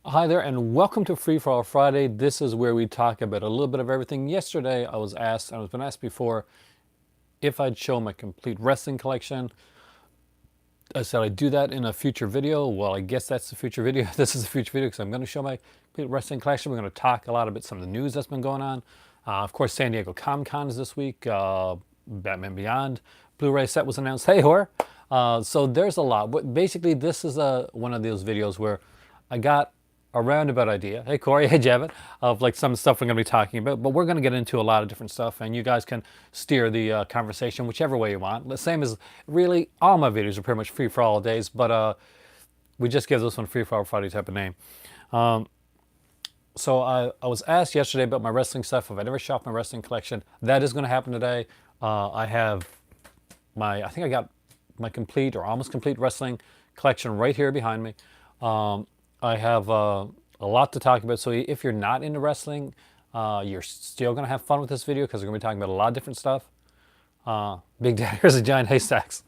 Hi there, and welcome to Free for All Friday. This is where we talk about a little bit of everything. Yesterday, I was been asked before if I'd show my complete wrestling collection. I said I'd do that in a future video. Well, I guess that's the future video. This is the future video because I'm going to show my complete wrestling collection. We're going to talk a lot about some of the news that's been going on. Of course, San Diego Comic-Con is this week. Batman Beyond Blu-ray set was announced. Hey, whore! So there's a lot. But basically, this is one of those videos where I got a roundabout idea. Hey, Corey. Hey, Javit. Of like some stuff we're going to be talking about. But we're going to get into a lot of different stuff, and you guys can steer the conversation whichever way you want. The same as really all my videos are pretty much free for all days, but we just give this one Free for All Friday type of name. So I was asked yesterday about my wrestling stuff. If I'd ever shopped my wrestling collection, that is going to happen today. I have I think I got my complete or almost complete wrestling collection right here behind me. I have a lot to talk about. So if you're not into wrestling, you're still going to have fun with this video because we're going to be talking about a lot of different stuff. Big Daddy, here's a Giant Haystacks.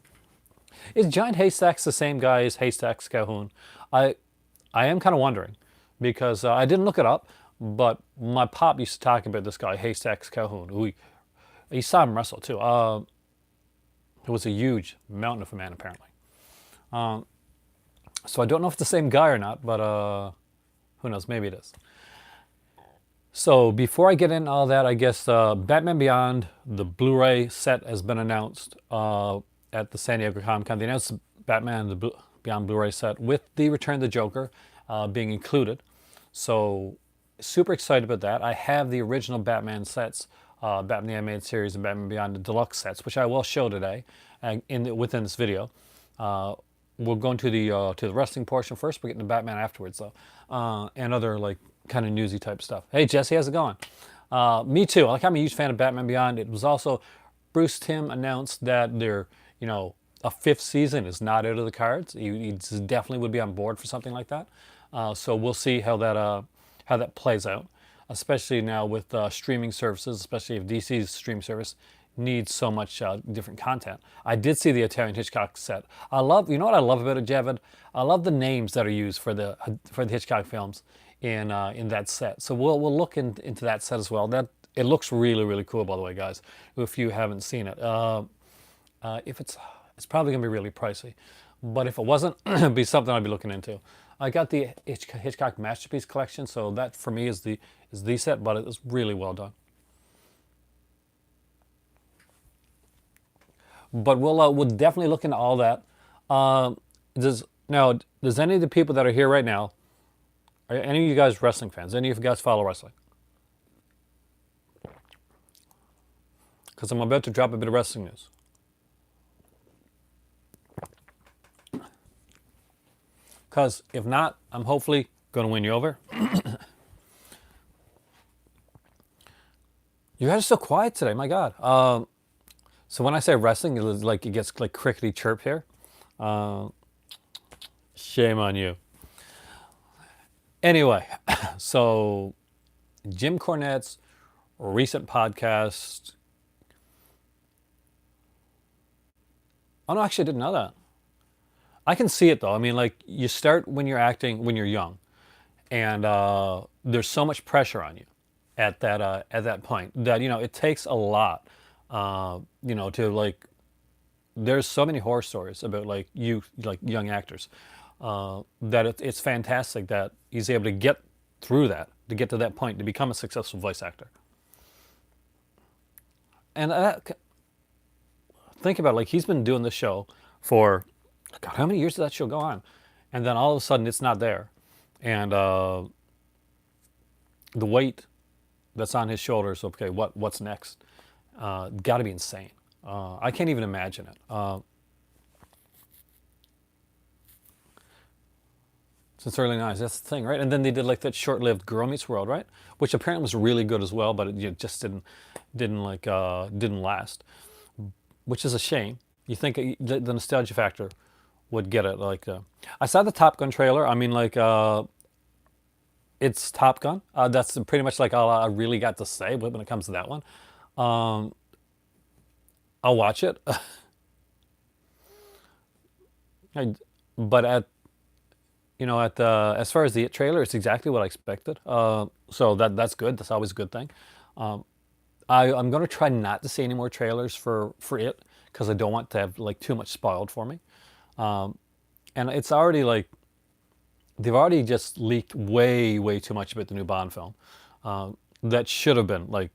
Is Giant Haystacks the same guy as Haystacks Calhoun? I am kind of wondering because I didn't look it up, but my pop used to talk about this guy, Haystacks Calhoun. He saw him wrestle too. It was a huge mountain of a man, apparently. So I don't know if it's the same guy or not, but who knows? Maybe it is. So before I get into all that, I guess Batman Beyond, the Blu-ray set has been announced at the San Diego Comic-Con. They announced Batman Beyond Blu-ray set with the Return of the Joker being included. So super excited about that. I have the original Batman sets, Batman the Animated Series and Batman Beyond the Deluxe sets, which I will show today within this video. We'll go into the wrestling portion first. We're getting to Batman afterwards, though, and other like kind of newsy type stuff. Hey, Jesse, how's it going? Me too. Like I'm a huge fan of Batman Beyond. It was also Bruce Timm announced that a fifth season is not out of the cards. He definitely would be on board for something like that. So we'll see how that plays out, especially now with streaming services, especially if DC's stream service needs so much different content. I did see the Italian Hitchcock set. You know what I love about it, Javid? I love the names that are used for the Hitchcock films in that set. So we'll look into that set as well. It looks really, really cool, by the way, guys. If you haven't seen it, if it's probably gonna be really pricey, but if it wasn't, it'd be something I'd be looking into. I got the Hitchcock Masterpiece Collection, so that for me is the set, but it was really well done. But we'll definitely look into all that. Does any of the people that are here right now, are any of you guys wrestling fans? Any of you guys follow wrestling? Because I'm about to drop a bit of wrestling news. Because if not, I'm hopefully going to win you over. You guys are so quiet today, my God. So when I say wrestling, it gets like crickety chirp here. Shame on you. Anyway, so Jim Cornette's recent podcast. Oh no, actually I didn't know that. I can see it though. I mean, like you start when you're acting when you're young, and there's so much pressure on you at that point that it takes a lot. To like, there's so many horror stories about like young actors that it's fantastic that he's able to get through that, to get to that point, to become a successful voice actor. And think about it, like he's been doing this show for, God, how many years did that show go on? And then all of a sudden it's not there. And the weight that's on his shoulders, okay, what's next? Got to be insane. I can't even imagine it. Since early 90s, that's the thing, right? And then they did like that short-lived Girl Meets World, right? Which apparently was really good as well, but it just didn't last, which is a shame. You think the nostalgia factor would get it. Like I saw the Top Gun trailer. I mean, like it's Top Gun. That's pretty much like all I really got to say when it comes to that one. I'll watch it. But At the as far as the trailer, it's exactly what I expected. So that's good. That's always a good thing. Um, I'm gonna try not to see any more trailers for it because I don't want to have like too much spoiled for me. Um, and it's already like they've already just leaked way too much about the new Bond film. That should have been like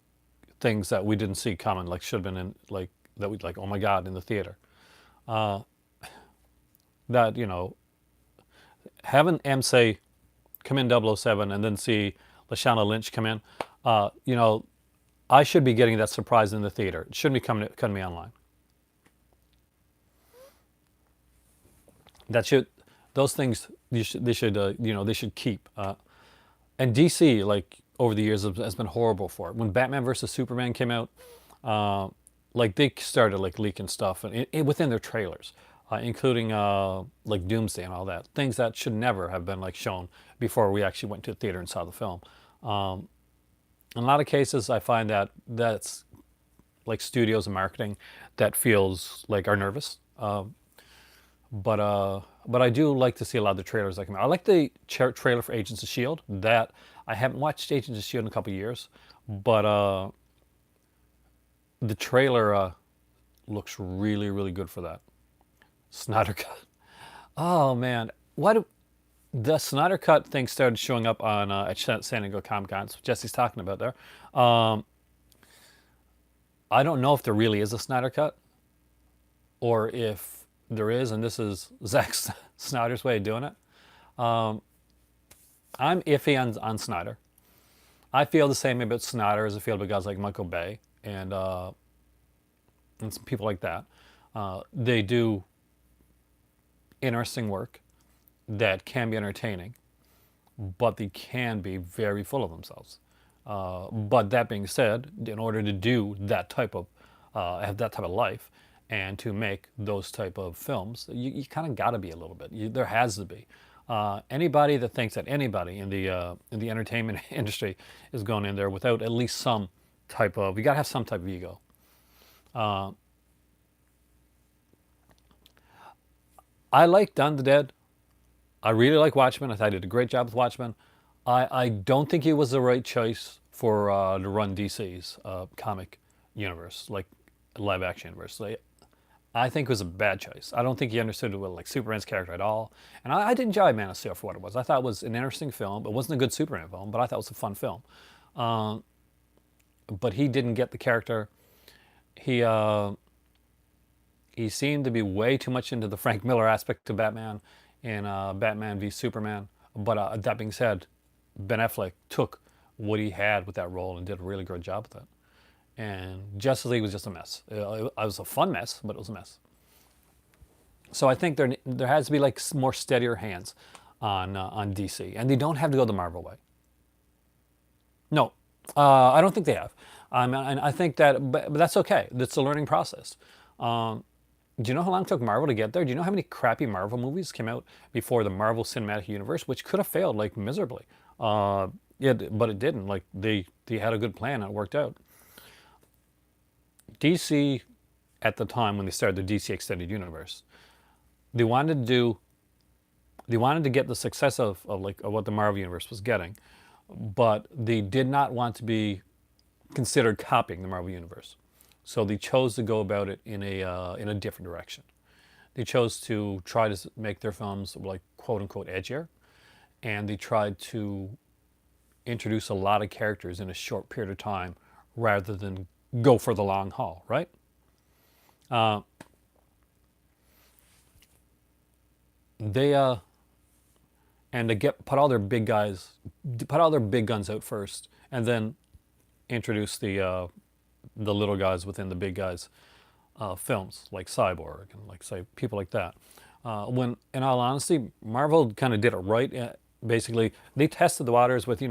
things that we didn't see coming. Like should have been in like that we like. Oh my God, in the theater. Uh, that having M say come in 007 and then see Lashana Lynch come in. Uh, you know, I should be getting that surprise in the theater. It shouldn't be coming to me online. That should those things they should keep. And DC like over the years has been horrible for it. When Batman versus Superman came out, uh, like they started like leaking stuff within their trailers, including like Doomsday and all that. Things that should never have been like shown before we actually went to the theater and saw the film. Um, in a lot of cases, I find that that's like studios and marketing that feels like are nervous. But I do like to see a lot of the trailers that come out. I like the trailer for Agents of Shield. That I haven't watched Agents of Shield in a couple of years, but the trailer looks really good for that. Snyder Cut. Oh man, what the Snyder Cut thing started showing up on at San Diego Comic Con. That's what Jesse's talking about there. Um, I don't know if there really is a Snyder Cut or if there is, and this is Zack Snyder's way of doing it. Um, I'm iffy on Snyder. I feel the same about Snyder as I feel about guys like Michael Bay and some people like that. They do interesting work that can be entertaining, but they can be very full of themselves. But that being said, in order to do that type of have that type of life and to make those type of films, you kind of got to be a little bit. There has to be. Anybody that thinks that anybody in the entertainment industry is going in there without at least some type of, you got to have some type of ego. Uh, I like Dawn of the Dead. I really like Watchmen. I thought he did a great job with Watchmen. I don't think he was the right choice for to run DC's comic universe, like live action universe. Like, I think it was a bad choice. I don't think he understood it with like Superman's character at all. And I did enjoy Man of Steel for what it was. I thought it was an interesting film. It wasn't a good Superman film, but I thought it was a fun film. Um, but he didn't get the character. He uh, he seemed to be way too much into the Frank Miller aspect to Batman in Batman v Superman. But that being said, Ben Affleck took what he had with that role and did a really good job with it. And Justice League was just a mess. It was a fun mess, but it was a mess. So I think there has to be like more steadier hands on DC, and they don't have to go the Marvel way. No, I don't think they have. And I think that, but that's okay. That's a learning process. Um, do you know how long it took Marvel to get there? Do you know how many crappy Marvel movies came out before the Marvel Cinematic Universe, which could have failed like miserably? Uh, yeah, but it didn't. Like they had a good plan and it worked out. DC at the time when they started the DC Extended Universe, they wanted to do they wanted to get the success of what the Marvel Universe was getting, but they did not want to be considered copying the Marvel Universe. So they chose to go about it in a different direction. They chose to try to make their films like quote unquote edgier, and they tried to introduce a lot of characters in a short period of time rather than go for the long haul, right? Uh, they and to get put all their big guys, put all their big guns out first, and then introduce the little guys within the big guys films like Cyborg and like say people like that. When in all honesty, Marvel kind of did it right. Basically, they tested the waters with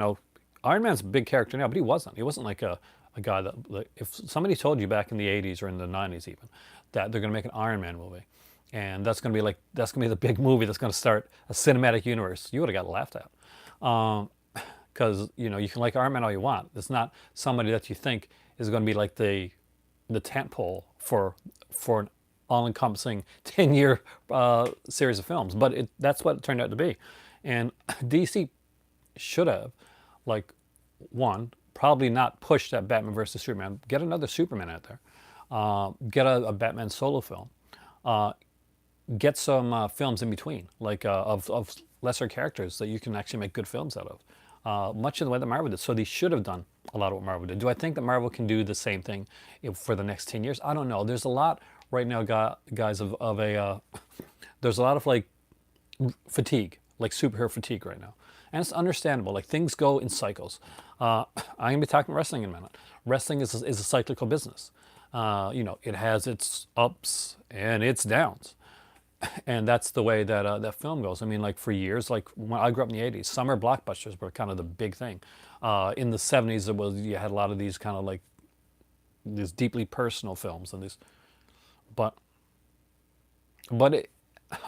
Iron Man's a big character now, but he wasn't. He wasn't like a guy that like, if somebody told you back in the '80s or in the '90s even that they're going to make an Iron Man movie, and that's going to be the big movie that's going to start a cinematic universe, you would have got laughed at. Because you can like Iron Man all you want. It's not somebody that you think is going to be like the tent pole for an all-encompassing 10-year series of films. But that's what it turned out to be. And DC should have, like, one, probably not pushed that Batman versus Superman. Get another Superman out there. Get a Batman solo film. Get some films in between, like of lesser characters that you can actually make good films out of. Much of the way that Marvel did. So they should have done a lot of what Marvel did. Do I think that Marvel can do the same thing for the next 10 years? I don't know. There's a lot right now, guys, of a, there's a lot of like fatigue, like superhero fatigue right now. And it's understandable. Like things go in cycles. I'm going to be talking wrestling in a minute. Wrestling is a cyclical business. It has its ups and its downs. And that's the way that that film goes. I mean, like for years, like when I grew up in the 80s, summer blockbusters were kind of the big thing. In the 70s, you had a lot of these kind of like these deeply personal films and these, but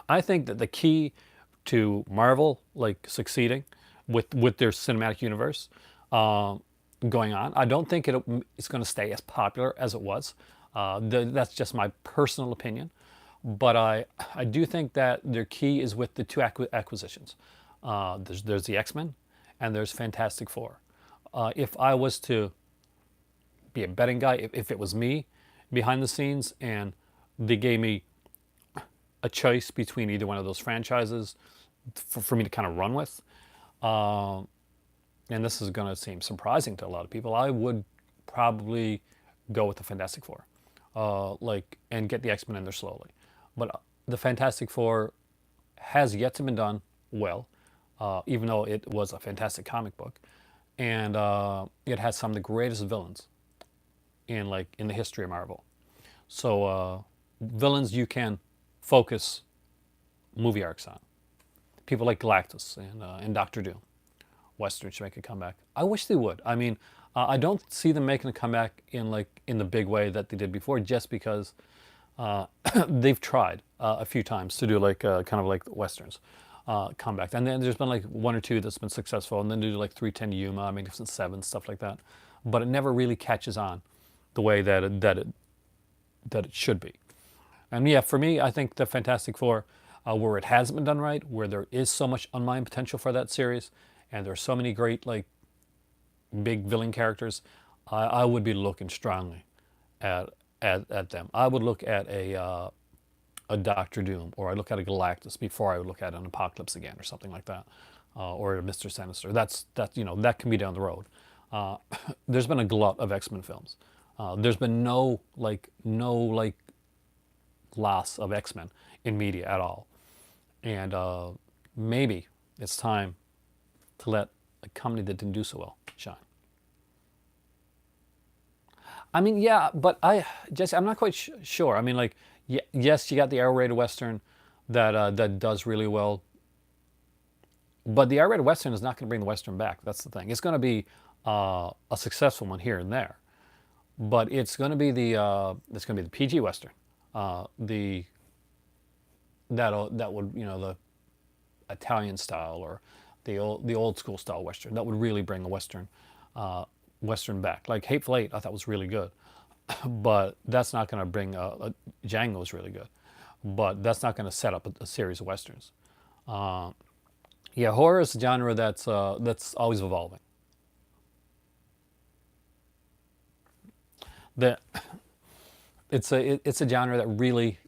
I think that the key to Marvel like succeeding with their cinematic universe going on, I don't think it's going to stay as popular as it was. That's just my personal opinion. But I do think that their key is with the two acquisitions. There's the X-Men and there's Fantastic Four. If I was to be a betting guy, if it was me behind the scenes and they gave me a choice between either one of those franchises for me to kind of run with, and this is going to seem surprising to a lot of people, I would probably go with the Fantastic Four, and get the X-Men in there slowly. But the Fantastic Four has yet to be done well, even though it was a fantastic comic book, and it has some of the greatest villains in the history of Marvel. So villains you can focus movie arcs on. People like Galactus and Doctor Doom. Western should make a comeback. I wish they would. I mean, I don't see them making a comeback in the big way that they did before, just because they've tried a few times to do kind of like Westerns comeback, and then there's been like one or two that's been successful, and then do like 310 Yuma, Magnificent Seven, stuff like that. But it never really catches on the way that it should be. And yeah, for me, I think the Fantastic Four, where it hasn't been done right, where there is so much unmined potential for that series, and there are so many great like big villain characters, I would be looking strongly at them. I would look at a Doctor Doom, or I look at a Galactus before I would look at an Apocalypse again, or something like that, or a Mr. Sinister. That can be down the road. There's been a glut of X-Men films. There's been no loss of X-Men in media at all, and maybe it's time to let a company that didn't do so well shine. I mean, yeah, but I'm not quite sure. I mean, like, yes, you got the R-rated Western that does really well, but the R-rated Western is not going to bring the Western back. That's the thing. It's going to be a successful one here and there, but it's going to be the PG Western, that would, the Italian style or the old school style Western that would really bring a Western back. Like Hateful Eight, I thought was really good, but that's not going to bring Django was really good, but that's not going to set up a series of Westerns. Yeah, horror is a genre that's always evolving. It's a genre that really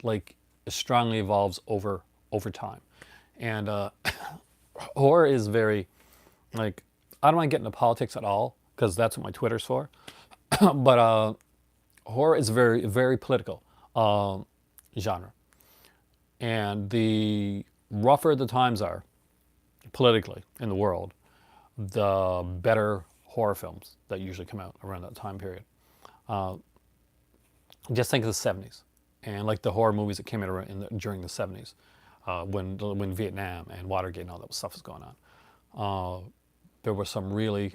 strongly evolves over time, and horror is very I don't want to get into politics at all because that's what my Twitter's for, but horror is very very political genre, and the rougher the times are politically in the world, the better horror films that usually come out around that time period. Just think of the 70s and like the horror movies that came out during the 70s, when Vietnam and Watergate and all that stuff was going on. There was some really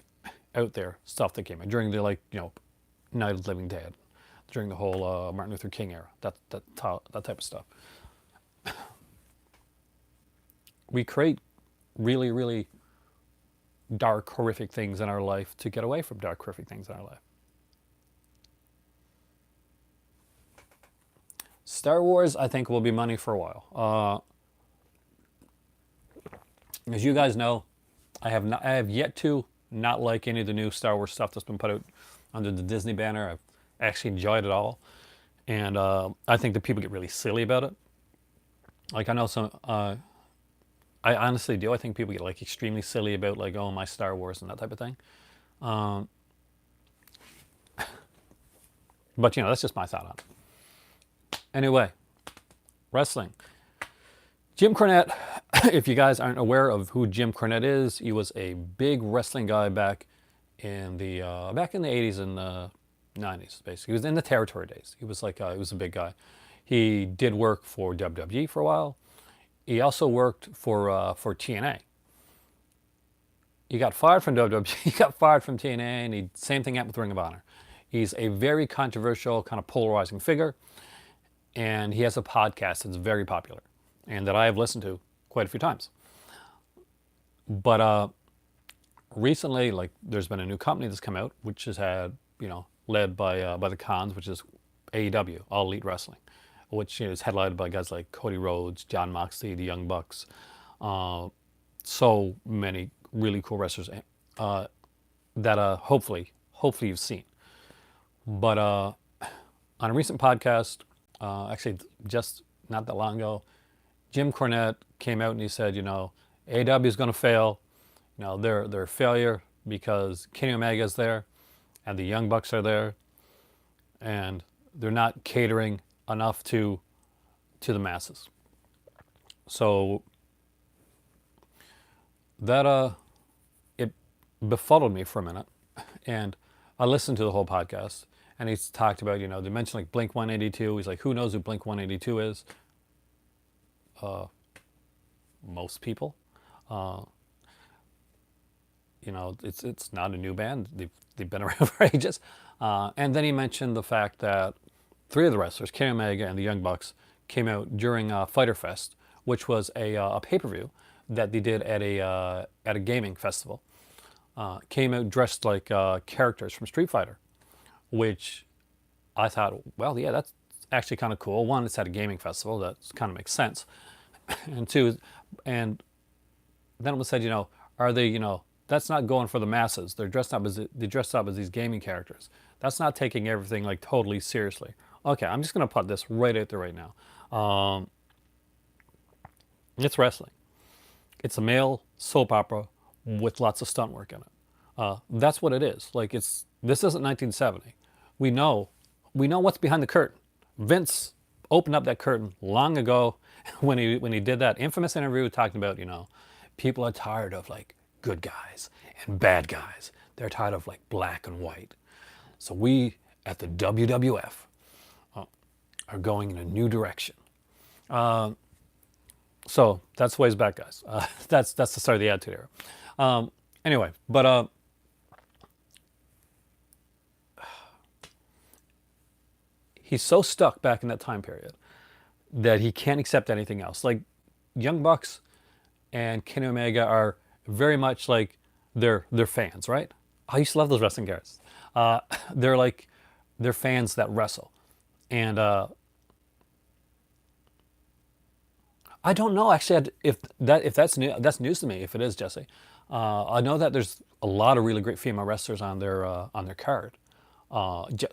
out there stuff that came out during the Night of the Living Dead, during the whole Martin Luther King era, that type of stuff. We create really, really dark, horrific things in our life to get away from dark, horrific things in our life. Star Wars, I think, will be money for a while. As you guys know, I have yet to not like any of the new Star Wars stuff that's been put out under the Disney banner. I've actually enjoyed it all, and I think that people get really silly about it. Like I know some, I honestly do. I think people get like extremely silly about like, oh, my Star Wars and that type of thing. Um, but that's just my thought on it. Anyway, wrestling. Jim Cornette. If you guys aren't aware of who Jim Cornette is, he was a big wrestling guy back in the 80s and the 90s. Basically, he was in the territory days. He was like he was a big guy. He did work for WWE for a while. He also worked for TNA. He got fired from WWE. He got fired from TNA, and same thing happened with Ring of Honor. He's a very controversial, kind of polarizing figure, and he has a podcast that's very popular, and that I have listened to quite a few times. But recently, like, there's been a new company that's come out, which has had, led by the Khans, which is AEW, All Elite Wrestling, which is headlined by guys like Cody Rhodes, John Moxley, the Young Bucks, so many really cool wrestlers that hopefully you've seen. But on a recent podcast, actually just not that long ago, Jim Cornette came out and he said, AEW is going to fail. They're a failure because Kenny Omega is there, and the Young Bucks are there, and they're not catering enough to the masses. So that it befuddled me for a minute, and I listened to the whole podcast, and he's talked about, they mentioned like Blink 182. He's like, who knows who Blink 182 is? Most people. It's not a new band. They've been around for ages. And then he mentioned the fact that 3 of the wrestlers, Kenny Omega and the Young Bucks, came out during Fyter Fest, which was a pay-per-view that they did at a gaming festival. Came out dressed like characters from Street Fighter, which I thought, well, yeah, that's actually kind of cool. One, it's at a gaming festival. That kind of makes sense. And two, and then it was said, are they, that's not going for the masses. They dressed up as these gaming characters. That's not taking everything like totally seriously. Okay, I'm just going to put this right out there right now. It's wrestling. It's a male soap opera with lots of stunt work in it. That's what it is. Like, this isn't 1970. We know what's behind the curtain. Vince opened up that curtain long ago when he did that infamous interview talking about, people are tired of like good guys and bad guys. They're tired of like black and white. So we at the WWF are going in a new direction. So that's ways back, guys. That's the start of the Attitude Era. Anyway, but he's so stuck back in that time period that he can't accept anything else. Like, Young Bucks and Kenny Omega are very much like they're fans, right? I used to love those wrestling guys. They're fans that wrestle, and I don't know actually if that's new. That's news to me. If it is, Jesse, I know that there's a lot of really great female wrestlers on their card.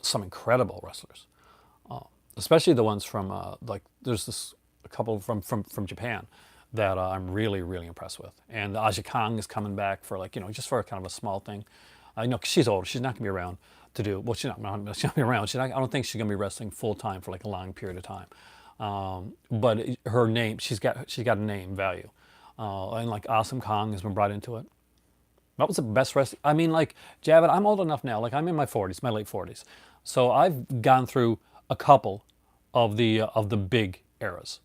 Some incredible wrestlers, especially the ones from there's a couple from Japan that I'm really impressed with. And Aja Kong is coming back for just for kind of a small thing. I know 'cause she's old. She's not gonna be around to do well. She's not gonna be around. I don't think she's gonna be wrestling full time for like a long period of time. But her name, she's got a name value, and like Awesome Kong has been brought into it. That was the best wrestling. I mean, like, Javed, I'm old enough now. Like, I'm in my 40s, my late 40s, so I've gone through a couple of the big eras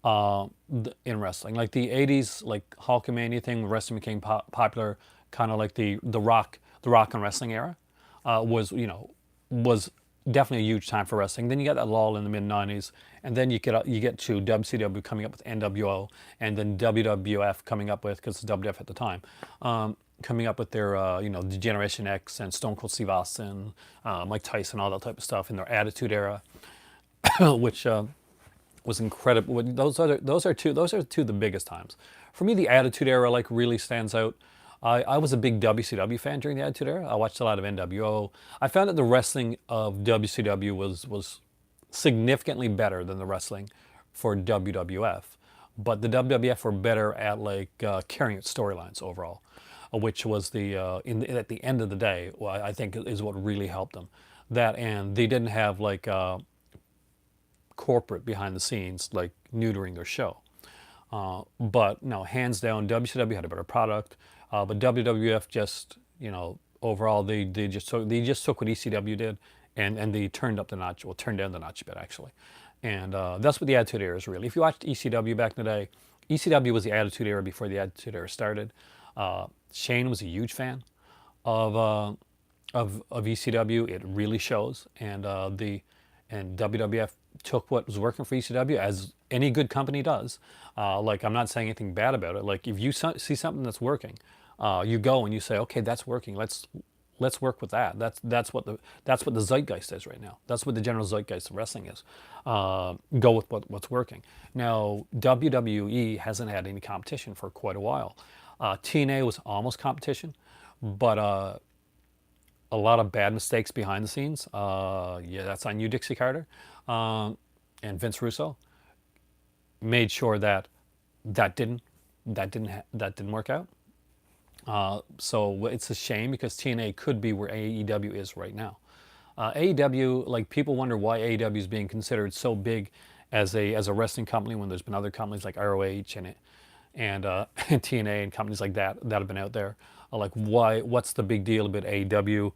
in wrestling, like the 80s, like Hulkamania thing, when wrestling became popular, kind of like the rock and wrestling era, was definitely a huge time for wrestling. Then you got that lull in the mid 90s, and then you get to WCW coming up with NWO, and then WWF coming up with, because it's WWF at the time, coming up with their the Generation X and Stone Cold Steve Austin, Mike Tyson, all that type of stuff in their Attitude Era, which was incredible. Those are two of the biggest times For me, the Attitude Era like really stands out. I was a big WCW fan during the Attitude Era. I watched a lot of NWO. I found that the wrestling of WCW was significantly better than the wrestling for WWF. But the WWF were better at like carrying its storylines overall, which was at the end of the day, well, I think is what really helped them. That, and they didn't have like corporate behind the scenes like neutering their show. But no, hands down, WCW had a better product. But WWF just, overall they just took what ECW did and they turned up the notch, well, turned down the notch a bit actually. And that's what the Attitude Era is really. If you watched ECW back in the day, ECW was the Attitude Era before the Attitude Era started. Shane was a huge fan of ECW. It really shows, and WWF took what was working for ECW, as any good company does. Like, I'm not saying anything bad about it. Like, if you see something that's working, you go and you say, okay, that's working. Let's work with that. That's what the zeitgeist is right now. That's what the general zeitgeist of wrestling is. Go with what's working. Now, WWE hasn't had any competition for quite a while. TNA was almost competition, but a lot of bad mistakes behind the scenes. Yeah, that's on you, Dixie Carter, and Vince Russo made sure that didn't work out. So it's a shame because TNA could be where AEW is right now. AEW, like, people wonder why AEW is being considered so big as a wrestling company when there's been other companies like ROH and TNA and companies like that have been out there. Like, what's the big deal about AEW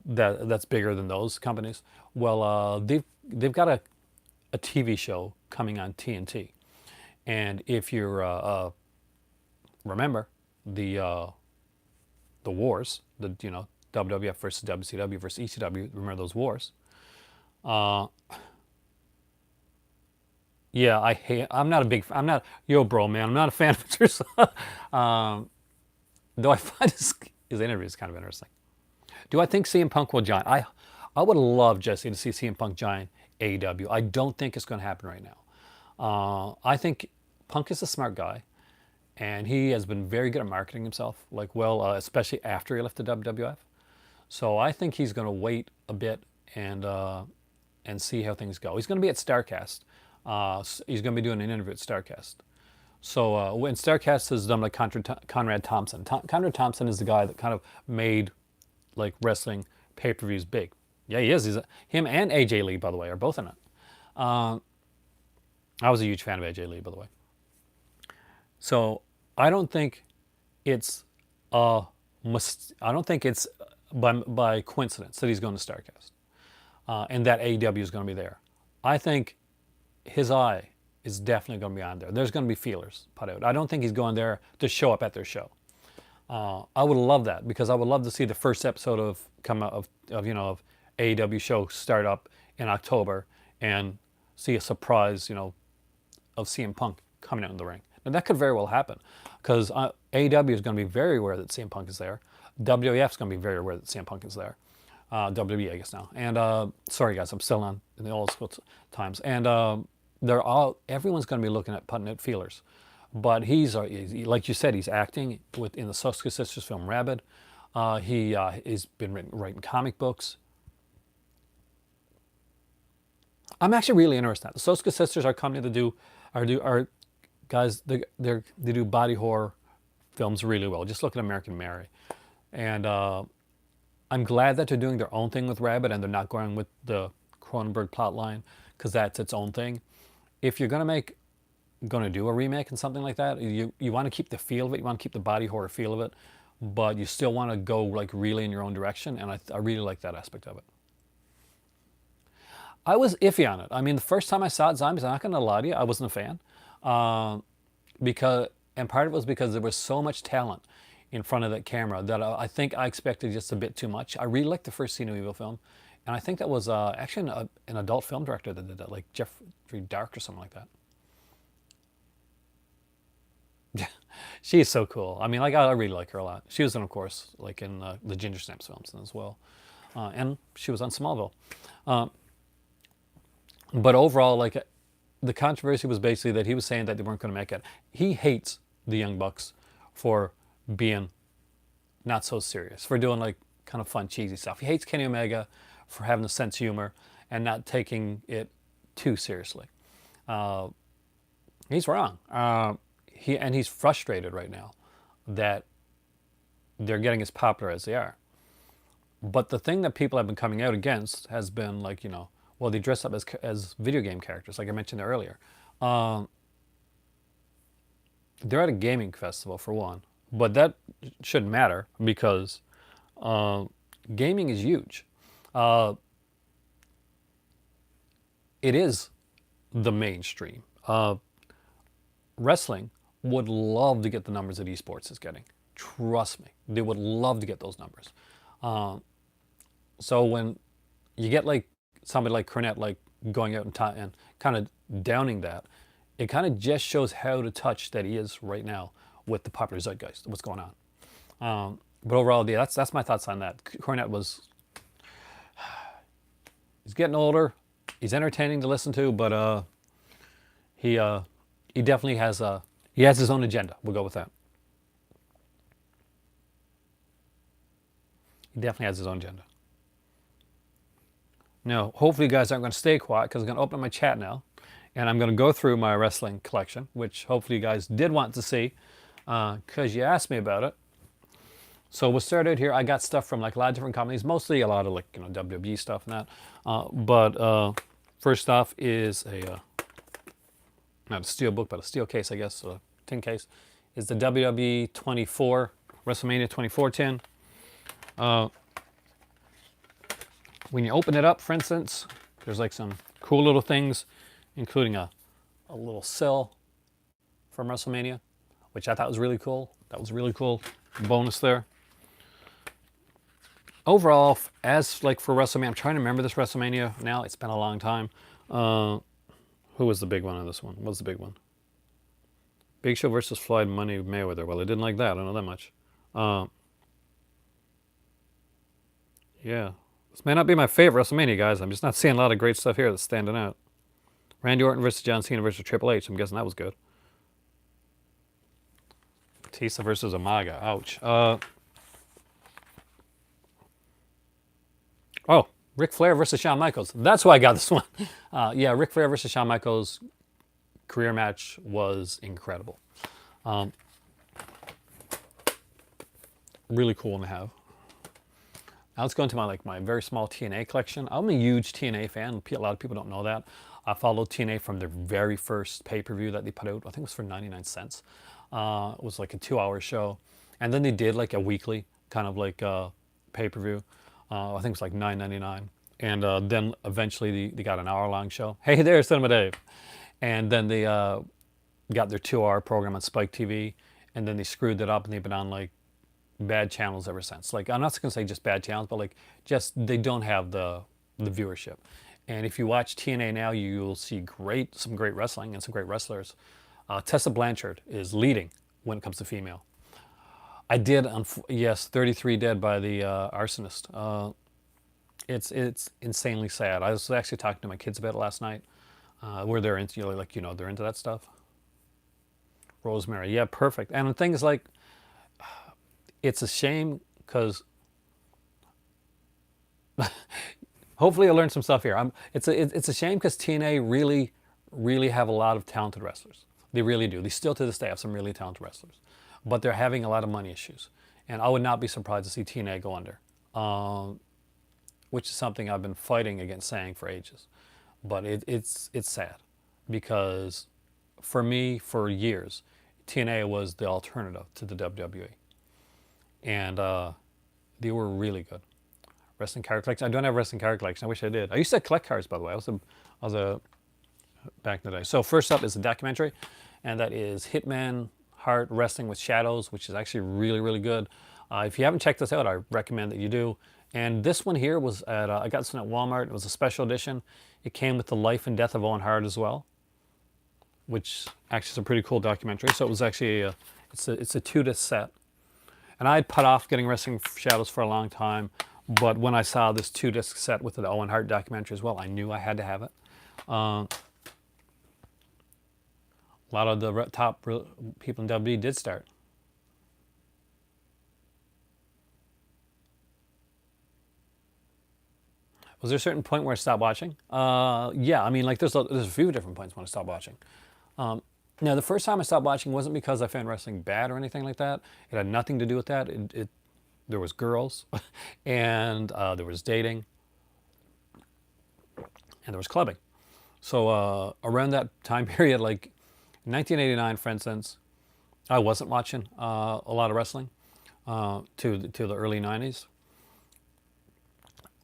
that's bigger than those companies? Well, they've got a TV show coming on TNT, and if you remember the wars, WWF versus WCW versus ECW. Remember those wars? Yeah, I'm not, yo, bro, man, I'm not a fan of it. Though I find his interviews kind of interesting. Do I think CM Punk will join? I would love, Jesse, to see CM Punk join AEW. I don't think it's going to happen right now. I think Punk is a smart guy, and he has been very good at marketing himself, especially after he left the WWF. So I think he's going to wait a bit and see how things go. He's going to be at StarCast. He's going to be doing an interview at StarCast. So when StarCast is done by Conrad Thompson. Conrad Thompson is the guy that kind of made like wrestling pay-per-views big. Yeah, he is. Him and AJ Lee, by the way, are both in it. I was a huge fan of AJ Lee, by the way. So I don't think it's I don't think it's by coincidence that he's going to StarCast and that AEW is going to be there. I think his eye is definitely going to be on there. There's going to be feelers put out. I don't think he's going there to show up at their show. I would love that because I would love to see the first episode of AEW show start up in October and see a surprise, of CM Punk coming out in the ring. Now that could very well happen because AEW is going to be very aware that CM Punk is there. WWF is going to be very aware that CM Punk is there. WWE, I guess now. And sorry guys, I'm still on in the old school times. And everyone's going to be looking at putting out feelers. But he's like you said, he's acting in the Soska Sisters film Rabid. He's been writing comic books. I'm actually really interested. The Soska Sisters are a company that they do body horror films really well. Just look at American Mary. And I'm glad that they're doing their own thing with Rabid and they're not going with the Cronenberg plotline because that's its own thing. If you're going to do a remake and something like that, you want to keep the feel of it, you want to keep the body horror feel of it, but you still want to go like really in your own direction, and I really like that aspect of it. I was iffy on it. I mean, the first time I saw it, Zombies, I'm not going to lie to you, I wasn't a fan. And part of it was because there was so much talent in front of that camera that I think I expected just a bit too much. I really liked the first See No Evil film, and I think that was actually an adult film director that did that, like Jeffrey Dark or something like that. Yeah, she is so cool. I mean, like, I really like her a lot. She was in, of course, like in the Ginger Snaps films as well. And she was on Smallville. But overall, like, the controversy was basically that he was saying that they weren't going to make it. He hates the Young Bucks for being not so serious, for doing like kind of fun, cheesy stuff. He hates Kenny Omega for having a sense of humor and not taking it too seriously. He's wrong. He's frustrated right now that they're getting as popular as they are. But the thing that people have been coming out against has been like, well, they dress up as video game characters, like I mentioned earlier. They're at a gaming festival for one, but that shouldn't matter because gaming is huge. It is the mainstream. Wrestling would love to get the numbers that esports is getting. Trust me, they would love to get those numbers. So when you get like somebody like Cornette like going out and kind of downing that, it kind of just shows how out of touch that he is right now with the popular zeitgeist, what's going on. But overall, yeah, that's my thoughts on that. Cornette he's getting older. He's entertaining to listen to, but he definitely has his own agenda. We'll go with that. He definitely has his own agenda. Now, hopefully you guys aren't going to stay quiet because I'm going to open my chat now. And I'm going to go through my wrestling collection, which hopefully you guys did want to see because you asked me about it. So we'll start out here. I got stuff from like a lot of different companies, mostly a lot of like, WWE stuff and that. But first off is not a steel book, but a steel case, I guess, a tin case, is the WWE 24, WrestleMania 24 tin. When you open it up, for instance, there's like some cool little things, including a little sill from WrestleMania, which I thought was really cool. That was really cool. Bonus there. Overall, as like for WrestleMania, I'm trying to remember this WrestleMania now. It's been a long time. Who was the big one on this one? What was the big one? Big Show versus Floyd Money Mayweather. Well, I didn't like that. I don't know that much. Yeah. This may not be my favorite WrestleMania, guys. I'm just not seeing a lot of great stuff here that's standing out. Randy Orton versus John Cena versus Triple H. I'm guessing that was good. Batista versus Umaga. Ouch. Oh, Ric Flair versus Shawn Michaels. That's why I got this one. Yeah, Ric Flair versus Shawn Michaels career match was incredible. Really cool one to have. Now let's go into my very small TNA collection. I'm a huge TNA fan. A lot of people don't know that. I followed TNA from their very first pay-per-view that they put out. I think it was for 99 cents. It was like a 2-hour show. And then they did like a weekly kind of like pay-per-view. I think it was like $9.99. And then eventually they got an hour-long show. Hey there, Cinema Dave. And then they got their 2-hour program on Spike TV. And then they screwed it up and they've been on like bad channels ever since. Like, I'm not going to say just bad channels, but like just they don't have the viewership. And if you watch TNA now, you'll see some great wrestling and some great wrestlers. Tessa Blanchard is leading when it comes to female. I did, yes, 33 Dead by the Arsonist. It's insanely sad. I was actually talking to my kids about it last night, where they're into, they're into that stuff. Rosemary, yeah, perfect. And the thing is, like, it's a shame because hopefully I learned some stuff here. It's a shame because TNA really have a lot of talented wrestlers. They really do. They still to this day have some really talented wrestlers, but they're having a lot of money issues. And I would not be surprised to see TNA go under, which is something I've been fighting against saying for ages. But it's sad because for me, for years, TNA was the alternative to the WWE. And they were really good. Wrestling card collection. I don't have a wrestling card collection. I wish I did. I used to collect cards, by the way. I was a back in the day. So first up is a documentary, and that is Hitman Hart Wrestling with Shadows, which is actually really, really good. If you haven't checked this out, I recommend that you do. And this one here was at I got this one at Walmart. It was a special edition. It came with the life and death of Owen Hart as well, which actually is a pretty cool documentary. So it was actually it's a 2-disc set. And I had put off getting Wrestling Shadows for a long time, but when I saw this 2-disc set with the Owen Hart documentary as well, I knew I had to have it. A lot of the top people in WWE did start. Was there a certain point where I stopped watching? Yeah, I mean, like there's a few different points when I stopped watching. Now, the first time I stopped watching wasn't because I found wrestling bad or anything like that. It had nothing to do with that. There was girls, and there was dating, and there was clubbing. So around that time period, like 1989, for instance, I wasn't watching a lot of wrestling to the early 90s.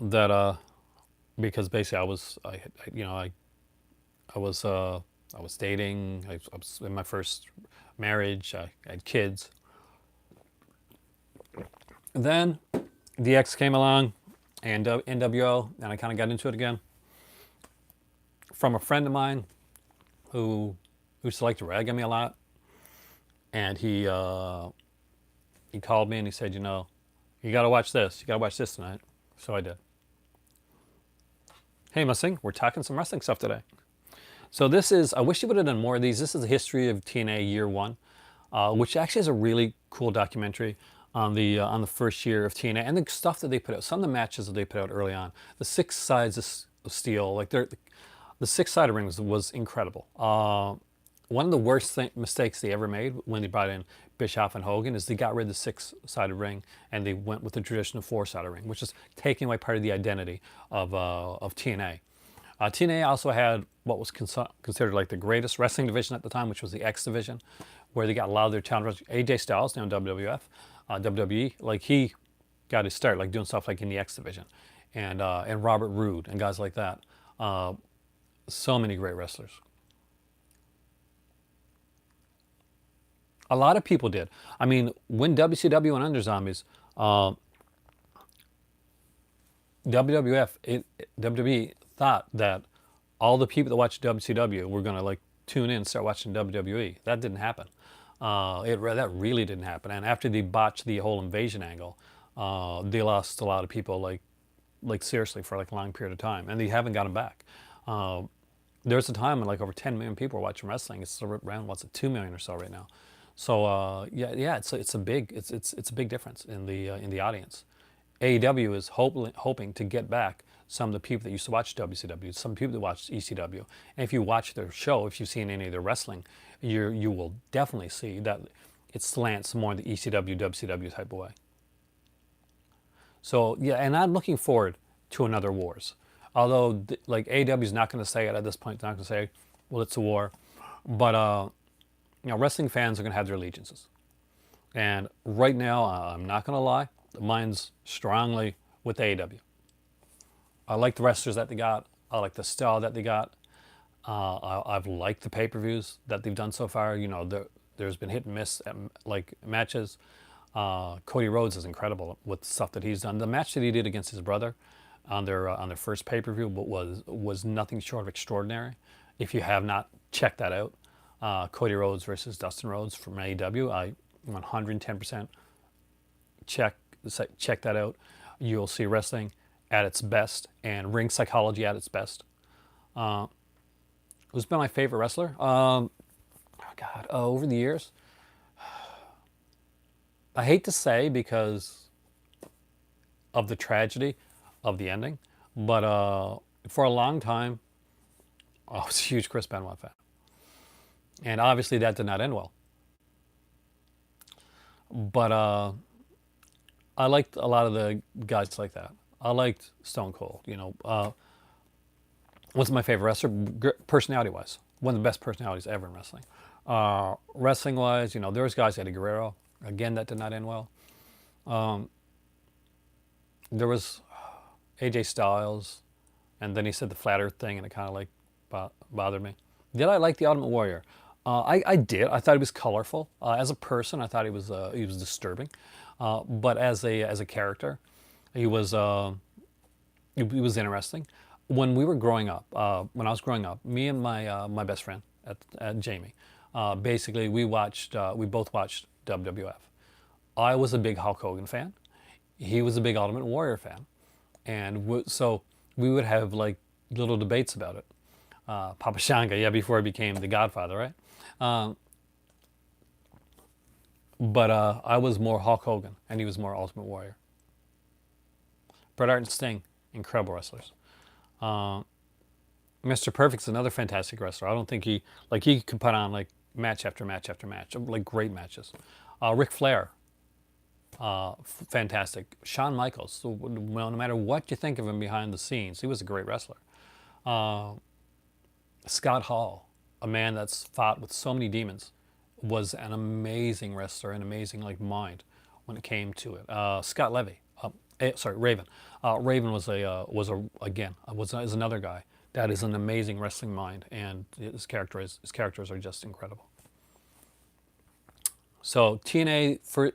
That because basically I was I was dating. I was in my first marriage. I had kids. Then the X came along, and NWO, and I kind of got into it again from a friend of mine who used to like to rag on me a lot, and he called me and he said, you got to watch this. You got to watch this tonight. So I did. Hey, Mustang, we're talking some wrestling stuff today. So this is, I wish you would have done more of these. This is the history of TNA year one, which actually is a really cool documentary on the first year of TNA and the stuff that they put out. Some of the matches that they put out early on, the six sides of steel, like the six-sided ring was incredible. One of the worst mistakes they ever made when they brought in Bischoff and Hogan is they got rid of the six-sided ring and they went with the traditional four-sided ring, which is taking away part of the identity of TNA. TNA also had what was considered like the greatest wrestling division at the time, which was the X division, where they got a lot of their talent wrestlers. AJ Styles, now in WWF, WWE, like he got his start like doing stuff like in the X division, and Robert Roode and guys like that. So many great wrestlers. A lot of people did. I mean, when WCW went under Zombies, WWE thought that all the people that watched WCW were going to like tune in and start watching WWE. That didn't happen. That really didn't happen. And after they botched the whole invasion angle, they lost a lot of people like seriously for like a long period of time, and they haven't got them back. There's a time when like over 10 million people are watching wrestling. It's around what's it, 2 million or so right now. So yeah, it's a big difference in the audience. AEW is hoping to get back some of the people that used to watch WCW, some people that watched ECW. And if you watch their show, if you've seen any of their wrestling, you will definitely see that it slants more in the ECW, WCW type of way. So yeah, and I'm looking forward to another Wars. Although like AEW is not going to say it at this point, they're not going to say, well, it's a war. But wrestling fans are going to have their allegiances. And right now, I'm not going to lie, mine's strongly with AEW. I like the wrestlers that they got. I like the style that they got. I've liked the pay-per-views that they've done so far. There's been hit and miss like matches. Cody Rhodes is incredible with stuff that he's done. The match that he did against his brother on their first pay-per-view was nothing short of extraordinary. If you have not checked that out, Cody Rhodes versus Dustin Rhodes from AEW, I 110% check that out. You'll see wrestling at its best and ring psychology at its best. Who's been my favorite wrestler? Over the years, I hate to say because of the tragedy of the ending, but for a long time, I was a huge Chris Benoit fan. And obviously that did not end well. But I liked a lot of the guys like that. I liked Stone Cold. What's my favorite wrestler? Personality-wise, one of the best personalities ever in wrestling. Wrestling-wise, there was guys, Eddie Guerrero. Again, that did not end well. There was AJ Styles, and then he said the flat Earth thing, and it kind of like bothered me. Did I like the Ultimate Warrior? I did. I thought he was colorful. As a person, I thought he was disturbing, but as a character, he was interesting. When we were growing up, when I was growing up, me and my best friend at Jamie, basically we both watched WWF. I was a big Hulk Hogan fan. He was a big Ultimate Warrior fan, and so we would have like little debates about it. Papa Shango, yeah, before he became the Godfather, right? But I was more Hulk Hogan, and he was more Ultimate Warrior. Bret Hart and Sting, incredible wrestlers. Mr. Perfect's another fantastic wrestler. I don't think he could put on like match after match after match, like great matches. Ric Flair, fantastic. Shawn Michaels, so, well, no matter what you think of him behind the scenes, he was a great wrestler. Scott Hall, a man that's fought with so many demons, was an amazing wrestler, an amazing like mind when it came to it. Scott Levy, Raven. Raven was is another guy that is an amazing wrestling mind, and his characters are just incredible. So TNA, for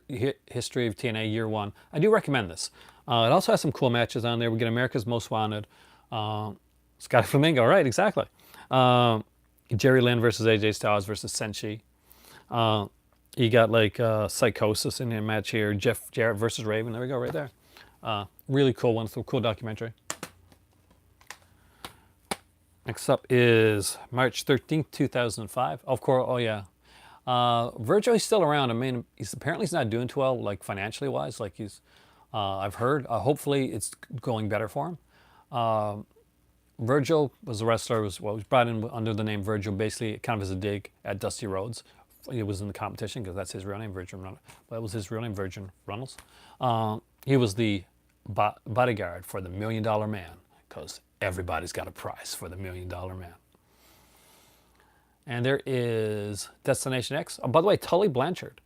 history of TNA year one, I do recommend this. It also has some cool matches on there. We get America's Most Wanted, Scotty Flamingo, right? Exactly. Jerry Lynn versus AJ Styles versus Senshi. You got like Psychosis in a match here. Jeff Jarrett versus Raven. There we go, right there. Really cool one. It's a cool documentary. Next up is March 13th, 2005. Of course, oh yeah. Virgil is still around. I mean, he's not doing too well, like financially wise. Like I've heard. Hopefully, it's going better for him. Virgil was a wrestler. Was brought in under the name Virgil, basically kind of as a dig at Dusty Rhodes. He was in the competition because that's his real name, Virgin Runnels. That was his real name, Virgin Runnels. He was the bodyguard for the $1 Million Man, because everybody's got a price for the $1 Million Man. And there is Destination X. Oh, by the way, Tully Blanchard,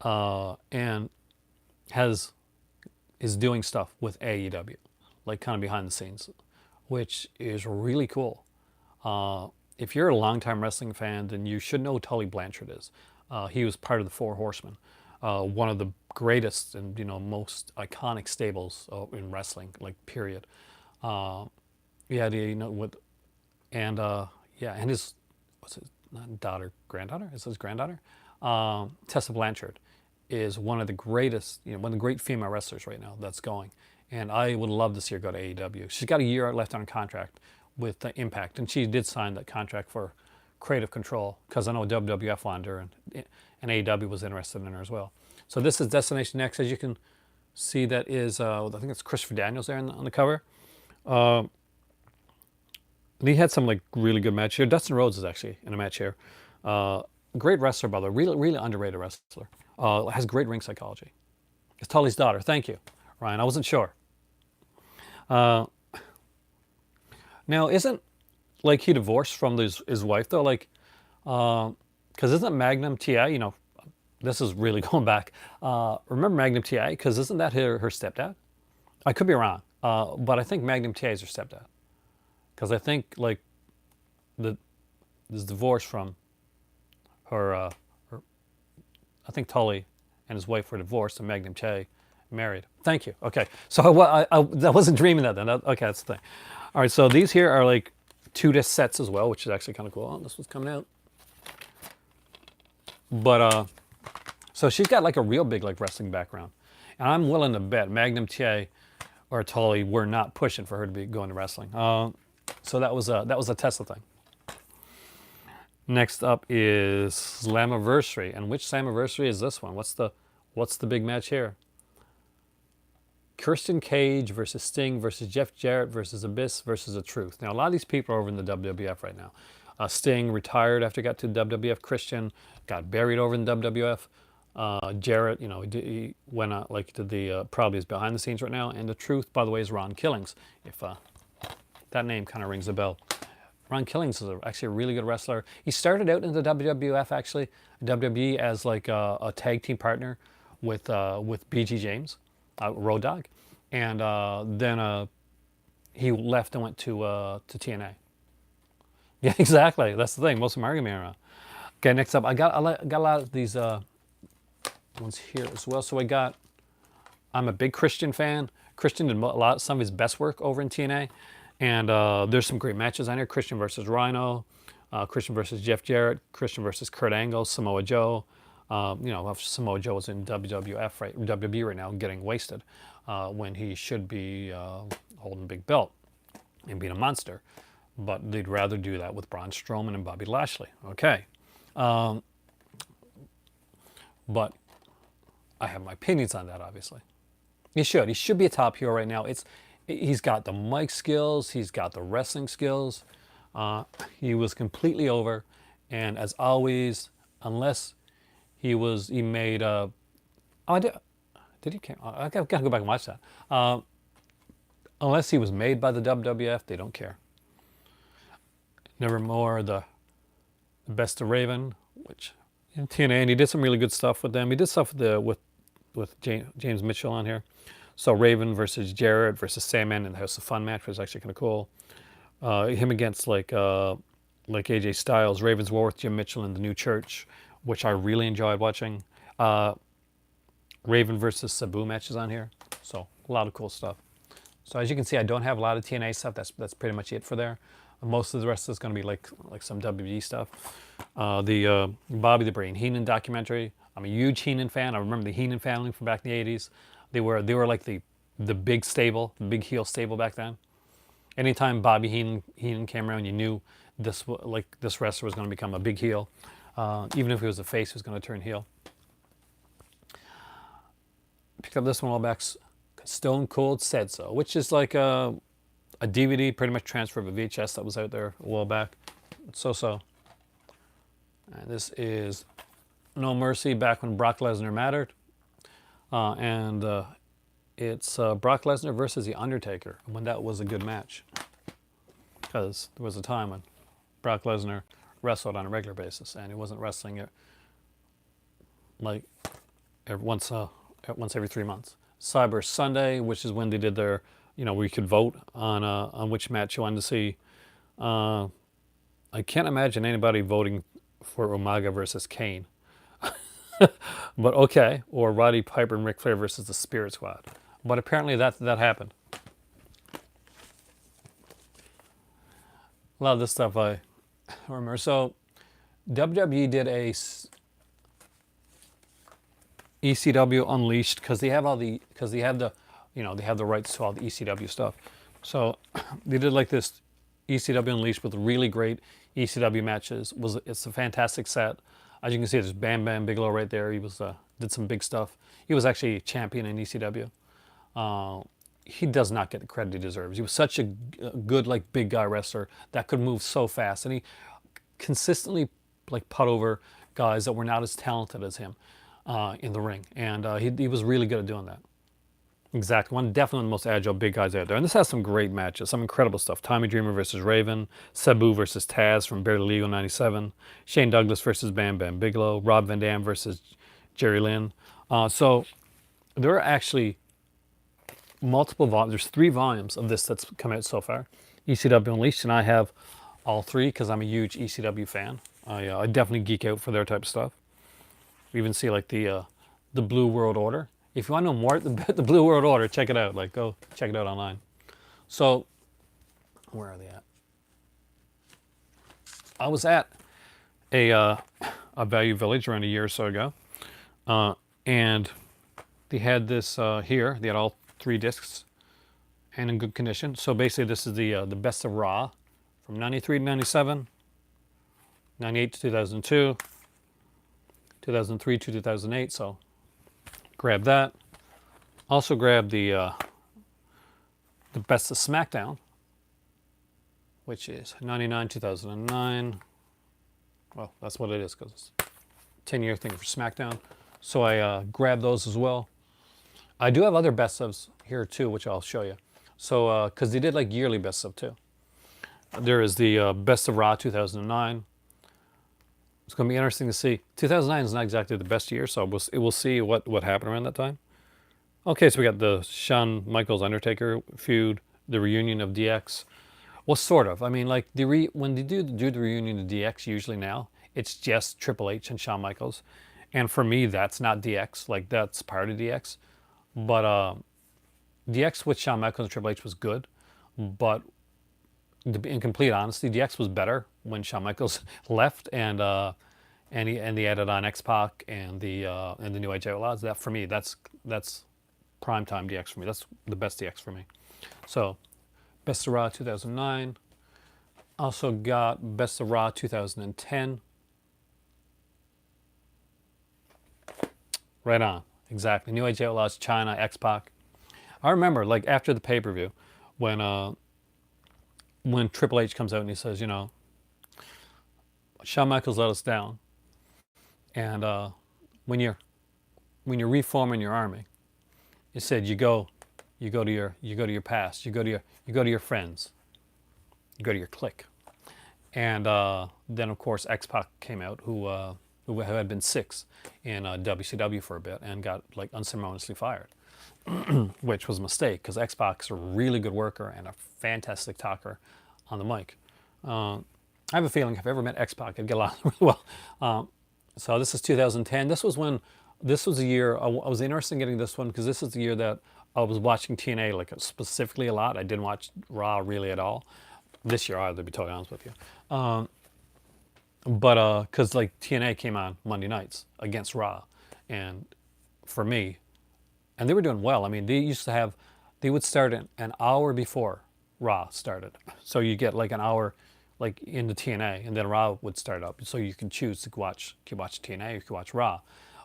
and is doing stuff with AEW, like kind of behind the scenes, which is really cool. If you're a longtime wrestling fan, then you should know who Tully Blanchard is. He was part of the Four Horsemen, one of the greatest and most iconic stables in wrestling, like period. And his what's his granddaughter? Is his granddaughter? Tessa Blanchard is one of the greatest, one of the great female wrestlers right now that's going. And I would love to see her go to AEW. She's got a year left on contract with the Impact, and she did sign that contract for creative control, because I know WWF wanted her, and AEW was interested in her as well. So this is Destination X. As you can see, that is, I think it's Christopher Daniels there on the cover. He had some like really good match here. Dustin Rhodes is actually in a match here. Great wrestler, by the way. Really, really underrated wrestler. Has great ring psychology. It's Tully's daughter. Thank you, Ryan. I wasn't sure. Now, isn't like he divorced from his wife though? Like, because isn't Magnum TI? This is really going back. Remember Magnum TI? Because isn't that her stepdad? I could be wrong, but I think Magnum TI is her stepdad. Because I think like this divorce from her, I think Tully and his wife were divorced, and Magnum TI married. Thank you. Okay, so I wasn't dreaming that then. Okay, that's the thing. All right, so these here are like 2-disc sets as well, which is actually kind of cool. Oh, this one's coming out. But so she's got like a real big like wrestling background, and I'm willing to bet Magnum TA or Tully were not pushing for her to be going to wrestling. So that was a Tesla thing. Next up is Slammiversary, and which Slammiversary is this one? What's the big match here? Christian Cage versus Sting versus Jeff Jarrett versus Abyss versus The Truth. Now, a lot of these people are over in the WWF right now. Sting retired after he got to WWF. Christian got buried over in WWF. Jarrett, he went out like to the probably is behind the scenes right now. And The Truth, by the way, is Ron Killings. If that name kind of rings a bell. Ron Killings is actually a really good wrestler. He started out in the WWF, actually, WWE, as like a tag team partner with BG James, Road Dogg, and then he left and went to TNA. Yeah, exactly. That's the thing. Most of them are going to be around. Okay, next up, I got a lot of these ones here as well. So I'm a big Christian fan. Christian did some of his best work over in TNA. And there's some great matches on here. Christian versus Rhino, Christian versus Jeff Jarrett, Christian versus Kurt Angle, Samoa Joe. Samoa Joe is in WWE right now, getting wasted when he should be holding a big belt and being a monster. but they'd rather do that with Braun Strowman and Bobby Lashley. Okay. But I have my opinions on that, obviously. He should. He should be a top heel right now. He's got the mic skills. He's got the wrestling skills. He was completely over. And as always, unless he made, oh, did he? I gotta go back and watch that. Unless he was made by the WWF, they don't care. Nevermore, the Best of Raven, which in TNA, and he did some really good stuff with them. He did stuff with James Mitchell on here. So Raven versus Jarrett versus Sandman in the House of Fun match was actually kind of cool. Him against like AJ Styles, Raven's War with Jim Mitchell in the New Church, which I really enjoyed watching. Raven versus Sabu matches on here. So a lot of cool stuff. So as you can see, I don't have a lot of TNA stuff. That's pretty much it for there. Most of the rest is going to be like some WWE stuff. The Bobby the Brain Heenan documentary. I'm a huge Heenan fan. I remember the Heenan family from back in the 80s. They were like the big stable, the big heel stable back then. Anytime Bobby Heenan came around, you knew this wrestler was going to become a big heel. Even if he was a face, he was going to turn heel. Picked up this one a while back. Stone Cold Said So, which is like a DVD, pretty much transfer of a VHS that was out there a while back. So. And this is No Mercy, back when Brock Lesnar mattered. It's Brock Lesnar versus The Undertaker, when that was a good match. Because there was a time when Brock Lesnar wrestled on a regular basis, and he wasn't wrestling it like once every 3 months. Cyber Sunday, which is when they did their, where you could vote on which match you wanted to see. I can't imagine anybody voting for Umaga versus Kane. But okay, or Roddy Piper and Ric Flair versus the Spirit Squad. But apparently that happened. A lot of this stuff I remember. So WWE did a ECW Unleashed because they have the rights to all the ECW stuff. So they did like this ECW Unleashed with really great ECW matches. It's a fantastic set. As you can see, there's Bam Bam Bigelow right there. He did some big stuff. He was actually a champion in ECW. He does not get the credit he deserves. He was such a good, like, big guy wrestler that could move so fast, and he consistently put over guys that were not as talented as him in the ring, and he was really good at doing that. Exactly. Definitely one of the most agile big guys out there. And this has some great matches, some incredible stuff. Tommy Dreamer versus Raven, Sabu versus Taz from Barely Legal 97, Shane Douglas versus Bam Bam Bigelow, Rob Van Dam versus Jerry Lynn. So there are actually multiple volumes. There's 3 volumes of this that's come out so far. ECW Unleashed, and I have all 3 because I'm a huge ECW fan. I definitely geek out for their type of stuff. We even see like the Blue World Order. If you want to know more about the Blue World Order, check it out. Go check it out online. So, where are they at? I was at a Value Village around a year or so ago, and they had this here. They had all 3 discs, and in good condition. So basically, this is the Best of Raw from '93 to '97, '98 to 2002, 2003 to 2008. So. Grab that. Also grab the Best of SmackDown, which is 99, 2009. Well, that's what it is because it's a 10-year thing for SmackDown. So I grabbed those as well. I do have other best ofs here too, which I'll show you. So because they did like yearly best of too. There is the Best of Raw 2009. It's going to be interesting to see. 2009 is not exactly the best year, so we'll see what happened around that time. Okay, so we got the Shawn Michaels Undertaker feud, the reunion of DX. Well, sort of. I mean, like when they do the reunion of DX, usually now it's just Triple H and Shawn Michaels, and for me, that's not DX. Like that's part of DX, but DX with Shawn Michaels and Triple H was good, but in complete honesty, DX was better when Shawn Michaels left, and they added on X-Pac and the New Age Outlaws. That for me, that's primetime DX for me. That's the best DX for me. So, Best of Raw 2009. Also got Best of Raw 2010. Right on. Exactly. New Age Outlaws, China, X-Pac. I remember, like, after the pay-per-view, when when Triple H comes out and he says, you know, Shawn Michaels let us down, and when you're reforming your army, he said you go to your past, you go to your friends, you go to your clique, and then of course X-Pac came out, who had been six in WCW for a bit and got like unceremoniously fired, which was a mistake because X-Pac's a really good worker and a fantastic talker on the mic. I have a feeling if I ever met X-Pac, I'd get along really well. So this is 2010. This was the year, I was interested in getting this one because this is the year that I was watching TNA like specifically a lot. I didn't watch Raw really at all. This year either, to be totally honest with you. But because like TNA came on Monday nights against Raw. And for me, and they were doing well. I mean, they would start an hour before Raw started. So you get like an hour like into TNA, and then Raw would start up. So you can choose to watch TNA or you can watch Raw.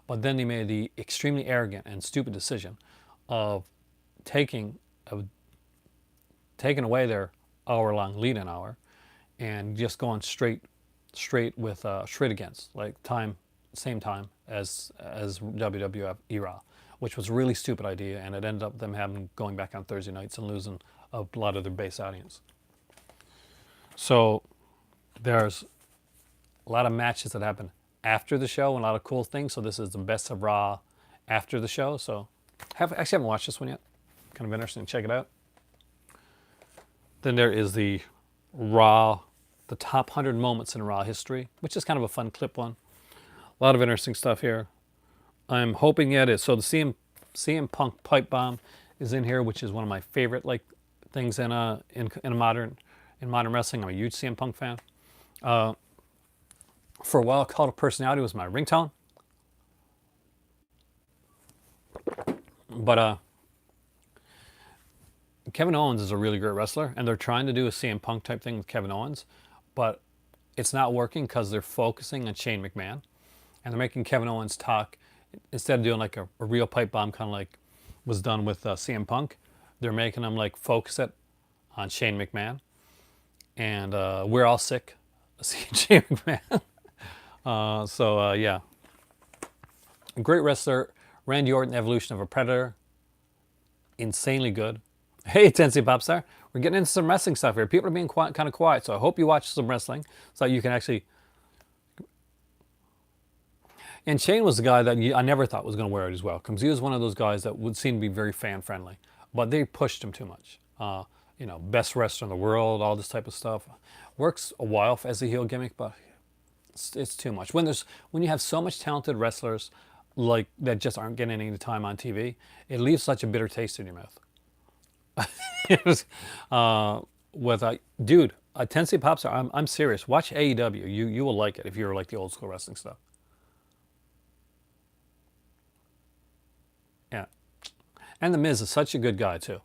But then they made the extremely arrogant and stupid decision of taking away their hour-long lead-in hour and just going straight with straight against like same time as WWF era, which was a really stupid idea, and it ended up them going back on Thursday nights and losing a lot of their base audience. So there's a lot of matches that happen after the show and a lot of cool things. So this is the Best of Raw after the show. So actually haven't watched this one yet. Kind of interesting. Check it out. Then there is the Raw, the top 100 moments in Raw history, which is kind of a fun clip one. A lot of interesting stuff here. I'm hoping it is. So the CM Punk pipe bomb is in here, which is one of my favorite like things in modern wrestling. I'm a huge CM Punk fan. For a while, Cult of Personality was my ringtone. But Kevin Owens is a really great wrestler, and they're trying to do a CM Punk type thing with Kevin Owens, but it's not working because they're focusing on Shane McMahon, and they're making Kevin Owens talk instead of doing like a real pipe bomb, kind of like was done with CM Punk. They're making him like focus it on Shane McMahon, and we're all sick of seeing Shane McMahon. Yeah, great wrestler. Randy Orton, Evolution of a Predator, insanely good. Hey, Tennessee Popstar, we're getting into some wrestling stuff here. People are being kind of quiet, so I hope you watch some wrestling so you can actually. And Shane was the guy that I never thought was going to wear it as well, because he was one of those guys that would seem to be very fan friendly, but they pushed him too much. Best wrestler in the world, all this type of stuff. Works a while as a heel gimmick, but it's too much. When you have so much talented wrestlers like that just aren't getting any time on TV, it leaves such a bitter taste in your mouth. Dude, Tennessee Popstar, I'm serious. Watch AEW. You will like it if you're like the old school wrestling stuff. Yeah. And The Miz is such a good guy too.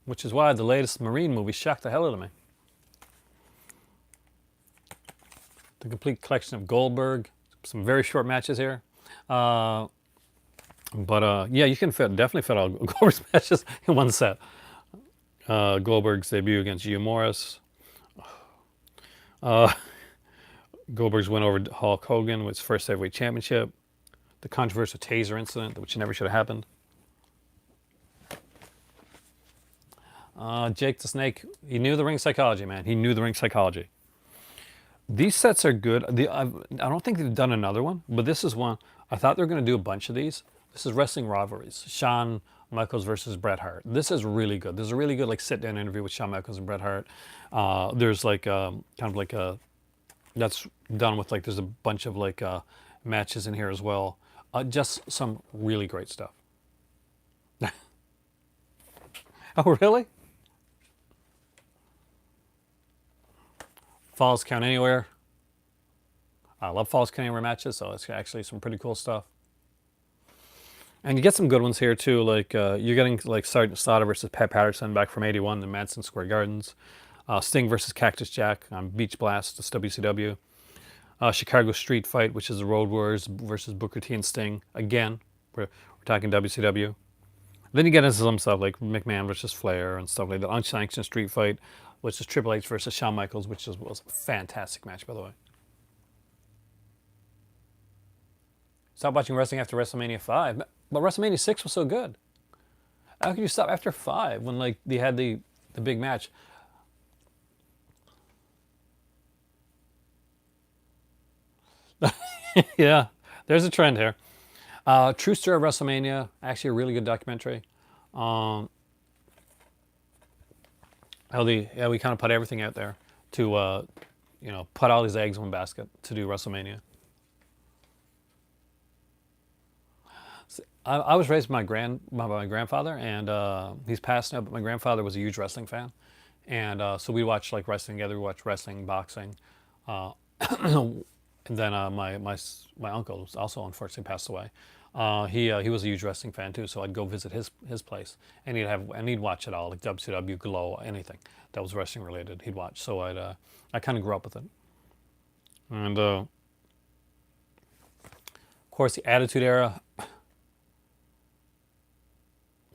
Which is why the latest Marine movie shocked the hell out of me. The complete collection of Goldberg. Some very short matches here. Yeah, you can definitely fit all Goldberg's matches in one set. Goldberg's debut against Hugh Morris. Goldberg's win over Hulk Hogan with his first heavyweight championship. The controversial taser incident, which never should have happened. Jake the Snake, he knew the ring psychology, man. He knew the ring psychology. These sets are good. I don't think they've done another one, but this is one. I thought they were going to do a bunch of these. This is Wrestling Rivalries. Shawn Michaels versus Bret Hart. This is really good. There's a really good like sit-down interview with Shawn Michaels and Bret Hart. There's like kind of like a, that's done with like, there's a bunch of like matches in here as well. Just some really great stuff. Oh, really? Falls Count Anywhere. I love Falls Count Anywhere matches, so it's actually some pretty cool stuff. And you get some good ones here too. Like you're getting like Sergeant Slaughter versus Pat Patterson back from '81 in Madison Square Gardens. Sting versus Cactus Jack on Beach Blast, it's WCW. Chicago Street Fight, which is the Road Warriors versus Booker T and Sting. Again, we're talking WCW. Then you get into some stuff like McMahon versus Flair and stuff like that. Unsanctioned Street Fight, which is Triple H versus Shawn Michaels, which was a fantastic match, by the way. Stop watching wrestling after WrestleMania 5. But WrestleMania 6 was so good. How could you stop after 5 when like they had the big match? Yeah, there's a trend here. True Story of WrestleMania, actually a really good documentary. Um, how we kind of put everything out there to put all these eggs in one basket to do WrestleMania. I was raised by my grandfather, and he's passed now. But my grandfather was a huge wrestling fan, and so we watched like wrestling together. We watched wrestling, boxing, uh, and then my uncle was also unfortunately passed away. He was a huge wrestling fan too, so I'd go visit his place, and he'd watch it all, like WCW, Glow, anything that was wrestling related. He'd watch, so I kind of grew up with it, and of course the Attitude Era,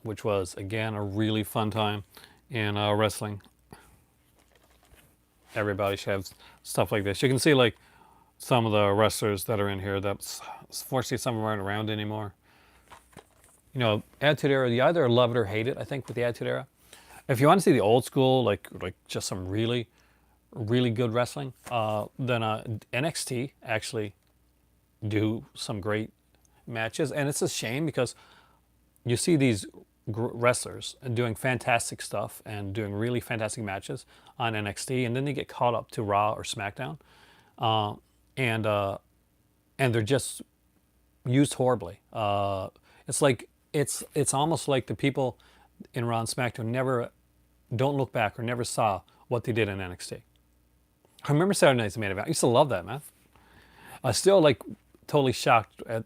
which was again a really fun time in wrestling. Everybody should have stuff like this. You can see like some of the wrestlers that are in here. That's fortunately some of them aren't around anymore. Attitude Era. You either love it or hate it. I think with the Attitude Era. If you want to see the old school, like just some really, really good wrestling, then NXT actually do some great matches, and it's a shame because you see these wrestlers doing fantastic stuff and doing really fantastic matches on NXT, and then they get caught up to Raw or SmackDown, uh, and they're just used horribly. It's like it's almost like the people in Raw and SmackDown never don't look back or never saw what they did in NXT. I remember Saturday Night's Main Event. I used to love that, man. I still like totally shocked at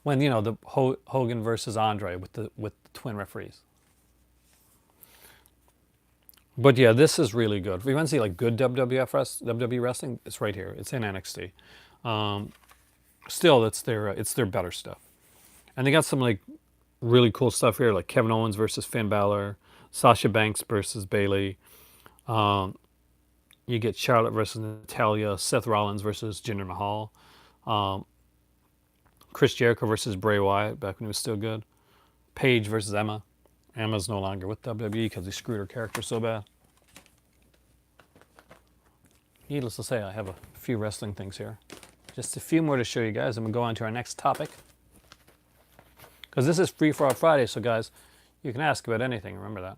when the Hogan versus Andre with the twin referees. But yeah, this is really good. If you want to see like good WWE wrestling, it's right here. It's in NXT. Still, it's their better stuff, and they got some like really cool stuff here, like Kevin Owens versus Finn Balor, Sasha Banks versus Bayley. You get Charlotte versus Natalia, Seth Rollins versus Jinder Mahal, Chris Jericho versus Bray Wyatt back when he was still good, Paige versus Emma. Emma's no longer with WWE because they screwed her character so bad. Needless to say, I have a few wrestling things here. Just a few more to show you guys, and we'll go on to our next topic. Because this is Free For All Friday, so guys, you can ask about anything, remember that.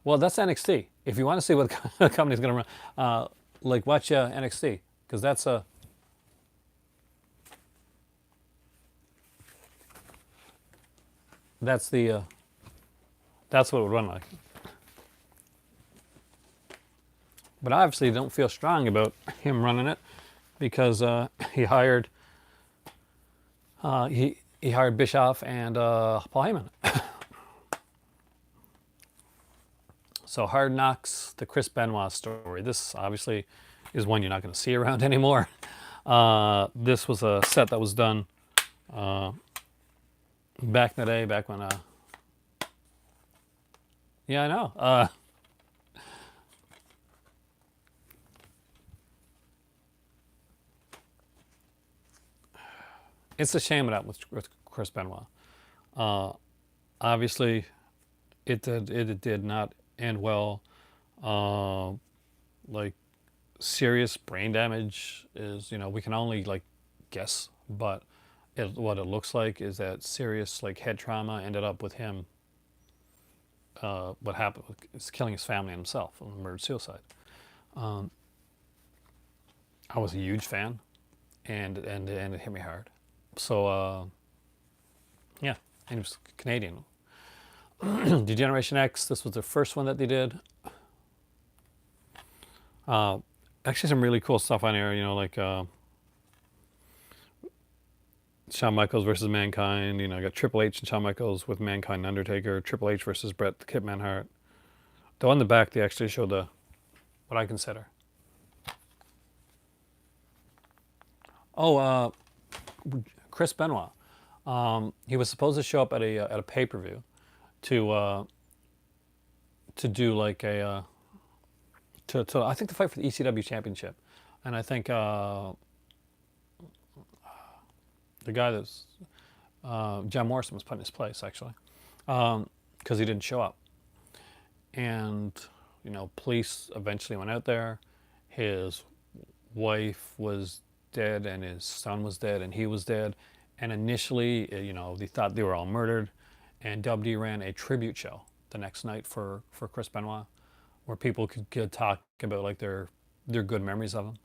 Well, that's NXT. If you want to see what the company's going to run, watch NXT, because that's a... That's what it would run like. But I obviously don't feel strong about him running it because he hired Bischoff and Paul Heyman. So Hard Knocks, the Chris Benoit story. This obviously is one you're not going to see around anymore. This was a set that was done back in the day, back when... yeah, I know. It's a shame that with Chris Benoit. Obviously, it did not end well. Like serious brain damage is, we can only like guess, but what it looks like is that serious like head trauma ended up with him. What happened is killing his family and himself, murder suicide. I was a huge fan, and it hit me hard. So yeah, and he was Canadian. Degeneration X. This was the first one that they did. Actually, some really cool stuff on here. Shawn Michaels versus Mankind. You know, I got Triple H and Shawn Michaels with Mankind and Undertaker. Triple H versus Bret the Hitman Hart. Though on the back they actually show the what I consider. Oh, Chris Benoit. He was supposed to show up at a pay-per-view to do like a to I think to fight for the ECW championship, and I think the guy that's John Morrison was put in his place actually because he didn't show up, and you know police eventually went out there. His wife was dead and his son was dead and he was dead, and initially you know they thought they were all murdered, and WWE ran a tribute show the next night for Chris Benoit, where people could talk about like their good memories of him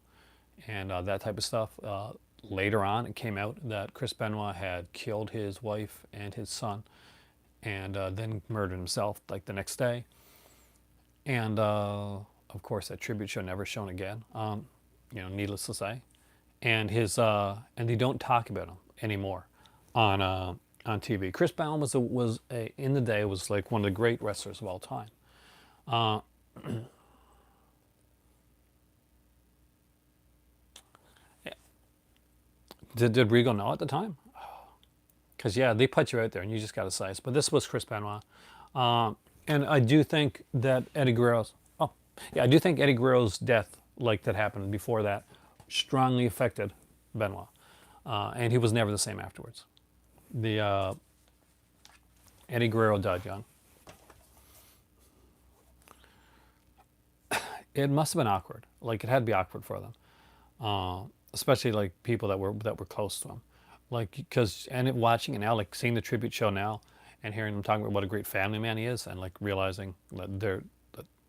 and that type of stuff. Later on, it came out that Chris Benoit had killed his wife and his son, and then murdered himself like the next day. And of course, that tribute show never shown again. You know, needless to say, and his and they don't talk about him anymore on TV. Chris Benoit was in the day was like one of the great wrestlers of all time. Did Regal know at the time? Because yeah, they put you out there and you just got to size. But this was Chris Benoit, and I do think that Eddie Guerrero's I do think Eddie Guerrero's death, like that happened before that, strongly affected Benoit, and he was never the same afterwards. The Eddie Guerrero died young. It must have been awkward. Like it had to be awkward for them, especially like people that were close to him. Like because watching it now, like seeing the tribute show now, and hearing them talking about what a great family man he is, and like realizing that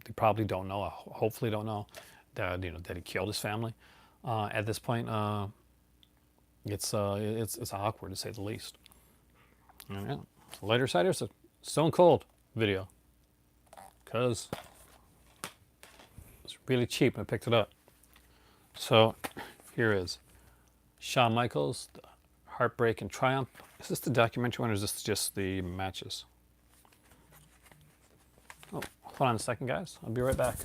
they probably don't know, hopefully don't know that that he killed his family. At this point, it's awkward to say the least. And, yeah, lighter side here's a Stone Cold video because it's really cheap and I picked it up. So here is Shawn Michaels, the Heartbreak and Triumph. Is this the documentary one or is this just the matches? Oh, hold on a second, guys. I'll be right back.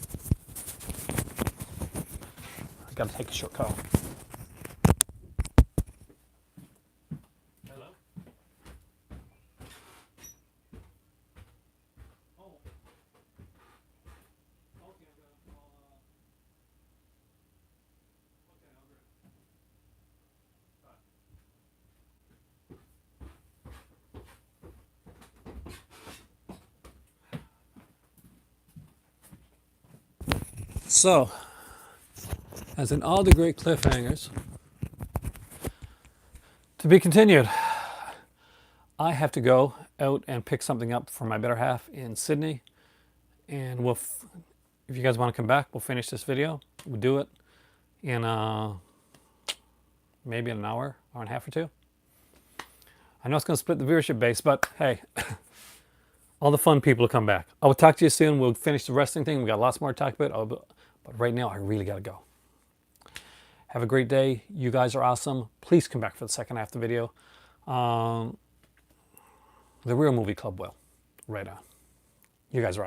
I gotta take a short call. Hello? Oh. Okay, I'll be So, as in all the great cliffhangers, to be continued, I have to go out and pick something up for my better half in Sydney, and if you guys want to come back, we'll finish this video. We'll do it in maybe an hour and a half or two. I know it's going to split the viewership base, but hey, all the fun people will come back. I will talk to you soon. We'll finish the wrestling thing. We got lots more to talk about. But right now, I really got to go. Have a great day. You guys are awesome. Please come back for the second half of the video. The Real Movie Club will. Right on. You guys are awesome.